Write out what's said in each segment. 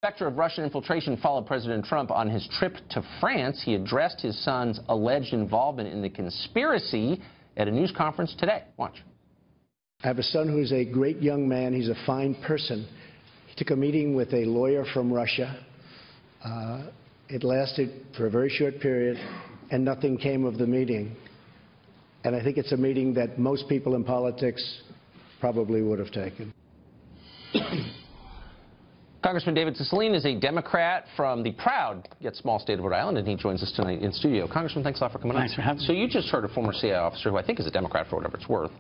Spectre of Russian infiltration followed President Trump on his trip to France. He addressed his son's alleged involvement in the conspiracy at a news conference today. Watch. I have a son who is a great young man. He's a fine person. He took a meeting with a lawyer from Russia. It lasted for a very short period, and nothing came of the meeting. And I think it's a meeting that most people in politics probably would have taken. Congressman David Cicilline is a Democrat from the proud yet small state of Rhode Island, and he joins us tonight in studio. Congressman, thanks a lot for coming on. Thanks for having me. So you just heard a former CIA officer, who I think is a Democrat for whatever it's worth,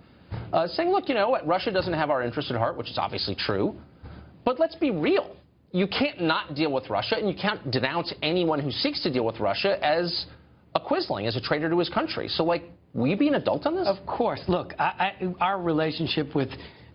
saying, look, you know what, Russia doesn't have our interest at heart, which is obviously true, but let's be real. You can't not deal with Russia, and you can't denounce anyone who seeks to deal with Russia as a quisling, as a traitor to his country. So, like, will you be an adult on this? Of course. Look, our relationship with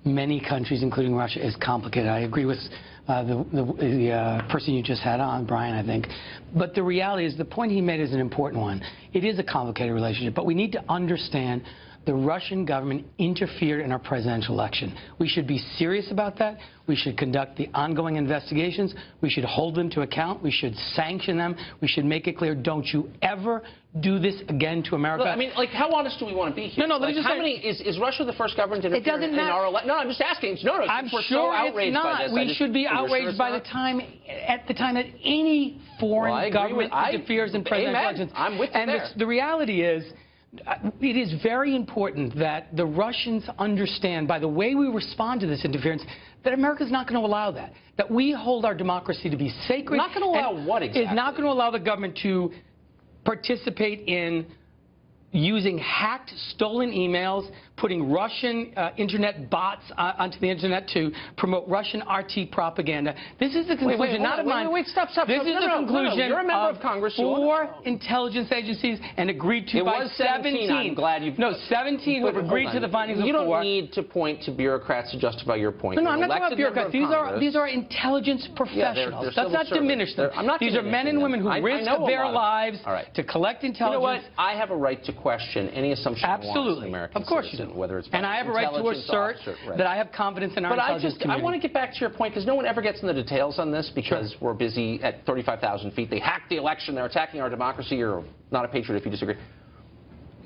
many countries, including Russia, is complicated. I agree with the person you just had on, Brian, I think. But the reality is, the point he made is an important one. It is a complicated relationship, but we need to understand the Russian government interfered in our presidential election. We should be serious about that. We should conduct the ongoing investigations. We should hold them to account. We should sanction them. We should make it clear, don't you ever do this again to America. Look, I mean, like, how honest do we want to be here? No, let me just how say, many, is Russia the first government to interfere in our election? No, I'm just asking. No, I'm we're sure so outraged it's not. by this. We should be outraged by the time, at the time that any foreign government interferes in presidential elections. I'm with you there. And the reality is, it is very important that the Russians understand, by the way we respond to this interference, that America is not going to allow that. That we hold our democracy to be sacred. Not going to allow what exactly? Is not going to allow the government to participate in using hacked, stolen emails, putting Russian internet bots onto the internet to promote Russian RT propaganda. This is the conclusion, not of mine. Stop. This is the conclusion. You're a member of Congress. 4 intelligence agencies and agreed to by 17. I'm glad you've... No, 17 who have agreed to the findings of 4. You don't need to point to bureaucrats to justify your point. No, I'm not talking about bureaucrats. These are intelligence professionals. Let's not diminish them. These are men and women who risk their lives to collect intelligence. You know what? I have a right to question any assumption absolutely, an American of course citizen, you do. Whether it's and I have a right to assert that I have confidence in our intelligence community. I want to get back to your point, because no one ever gets in the details on this, because we're busy at 35,000 feet. They hacked the election. They're attacking our democracy. You're not a patriot if you disagree.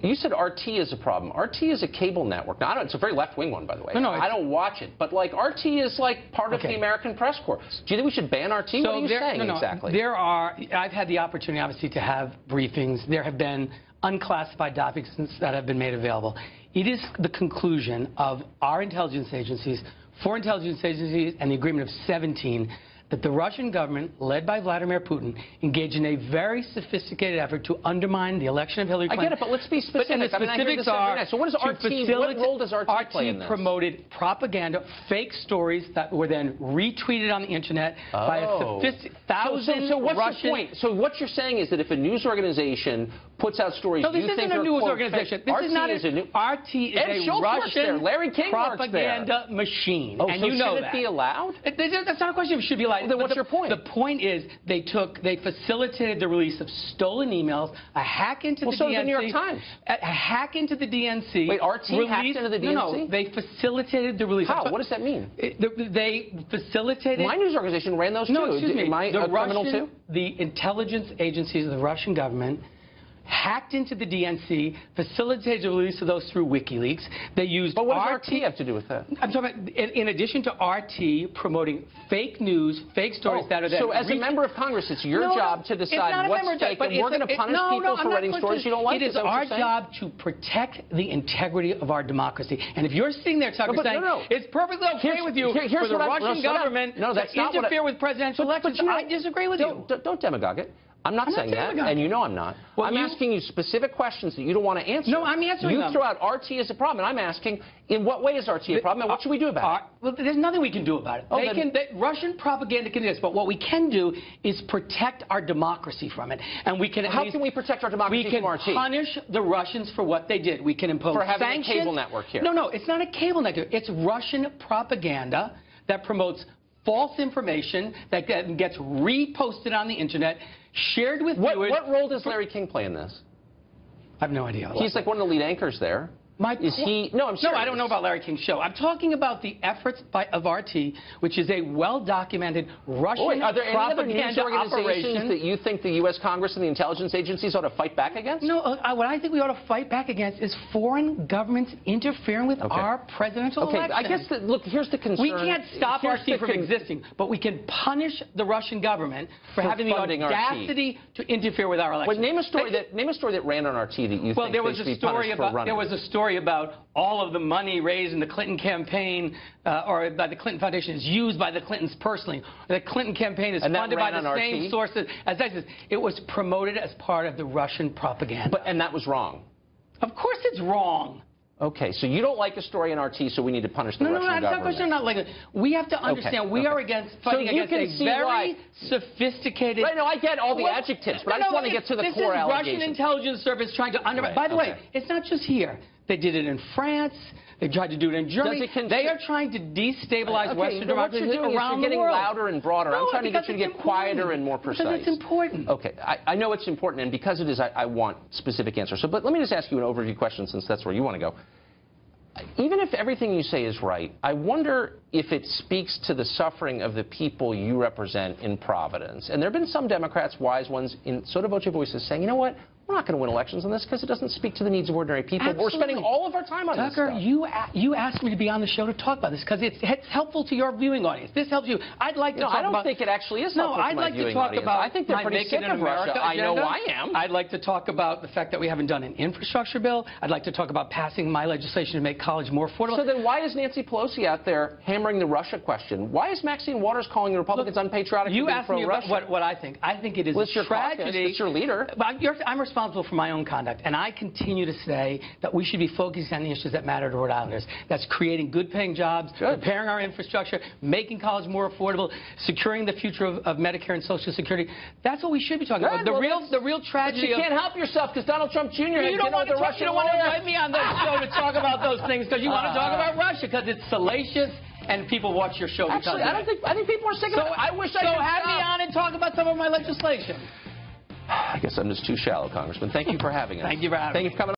You said RT is a problem. RT is a cable network. Now, it's a very left-wing one, by the way. No, I don't watch it. But, like, RT is, like, part of the American press corps. Do you think we should ban RT? What are you saying exactly? I've had the opportunity, obviously, to have briefings. There have been unclassified documents that have been made available. It is the conclusion of our intelligence agencies, 4 intelligence agencies, and the agreement of 17, that the Russian government, led by Vladimir Putin, engaged in a very sophisticated effort to undermine the election of Hillary Clinton. I get it, but let's be specific. And the specifics are, so what is RT? What role does RT play in this? RT promoted propaganda, fake stories that were then retweeted on the internet by a sophisticated thousands So what's Russian... the point? So what you're saying is that if a news organization puts out stories, no, this isn't a news organization. This is not RT is a Russian propaganda machine, and you know that. Should it be allowed? That's not a question of should be allowed. Well, then what's your point? The point is they facilitated the release of stolen emails, a hack into the DNC. So did the New York Times. A hack into the DNC. Wait, RT hacked into the DNC? No, they facilitated the release. How? What does that mean? They facilitated... My news organization ran those too. No, excuse me. Am I a criminal too? The intelligence agencies of the Russian government hacked into the DNC, facilitated the release of those through WikiLeaks. They used But what does RT have to do with that? I'm talking about, in addition to RT promoting fake news, fake stories that are then... So as a member of Congress, it's your job to decide what's fake, and we're going to punish people for writing stories you don't like? It is our job to protect the integrity of our democracy. And if you're sitting there, Tucker, saying it's perfectly okay with you for the Russian government to interfere with presidential elections, I disagree with you. Don't demagogue it. I'm not saying that, and you know I'm not. Well, I'm asking you specific questions that you don't want to answer. No, I'm answering them. You throw out RT as a problem, and I'm asking, in what way is RT a problem, and what should we do about it? Well, there's nothing we can do about it. Russian propaganda can do this, but what we can do is protect our democracy from it. And we can How can we protect our democracy from RT? We can punish the Russians for what they did. We can impose sanctions. For having a cable network here. No, it's not a cable network. It's Russian propaganda that promotes false information that gets reposted on the internet, shared with viewers. What role does Larry King play in this? I have no idea. He's like one of the lead anchors there. Is he? No, I'm serious. No, I don't know about Larry King's show. I'm talking about the efforts of RT, which is a well-documented Russian Are there any other news propaganda organizations operation that you think the U.S. Congress and the intelligence agencies ought to fight back against? No, what I think we ought to fight back against is foreign governments interfering with our presidential election. I guess, look, here's the concern. We can't stop RT from existing, but we can punish the Russian government for having the audacity to interfere with our election. Well, name a story that ran on RT that you think there was they should be punished for running. There was a story about all of the money raised in the Clinton campaign or by the Clinton Foundation is used by the Clintons personally. The Clinton campaign is funded by the same sources as ISIS. It was promoted as part of the Russian propaganda. And that was wrong. Of course it's wrong. Okay, so you don't like a story in RT, so we need to punish the Russian government. No, it's not like it. We have to understand we are fighting against a very sophisticated... Right, no, I get all the adjectives, but I just want to get to the core allegations. This is Russian intelligence service trying to undermine... By the way, it's not just here. They did it in France. They tried to do it in Germany. They are trying to destabilize Western democracy around the world. You're getting louder and broader. I'm trying to get you to get quieter and more precise. Because it's important. Okay, I know it's important, and because it is, I want specific answers. But let me just ask you an overview question, since that's where you want to go. Even if everything you say is right, I wonder if it speaks to the suffering of the people you represent in Providence. And there have been some Democrats, wise ones, in sotto voce voices saying, you know what? We're not going to win elections on this because it doesn't speak to the needs of ordinary people. Absolutely. We're spending all of our time on this stuff. Tucker, you asked me to be on the show to talk about this because it's helpful to your viewing audience. This helps you. I'd like to talk about... No, I don't think it actually is helpful to my viewing audience. I think they're pretty sick of Russia. I know I am. I'd like to talk about the fact that we haven't done an infrastructure bill. I'd like to talk about passing my legislation to make college more affordable. So then why is Nancy Pelosi out there hammering the Russia question? Why is Maxine Waters calling the Republicans unpatriotic for being pro-Russia? You asked me about what I think. I think it is a tragedy. It's your leader. But I'm responsible for my own conduct, and I continue to say that we should be focusing on the issues that matter to Rhode Islanders. That's creating good-paying jobs, repairing our infrastructure, making college more affordable, securing the future of Medicare and Social Security. That's what we should be talking about. The real tragedy. But you can't help yourself because Donald Trump Jr. You don't want to invite me on the show to talk about those things because you want to talk about Russia because it's salacious. And people watch your show because I think people are sick of it. I wish I could have me on and talk about some of my legislation. I guess I'm just too shallow, Congressman. Thank you for having us. Thank you for having me. Thank you for coming on.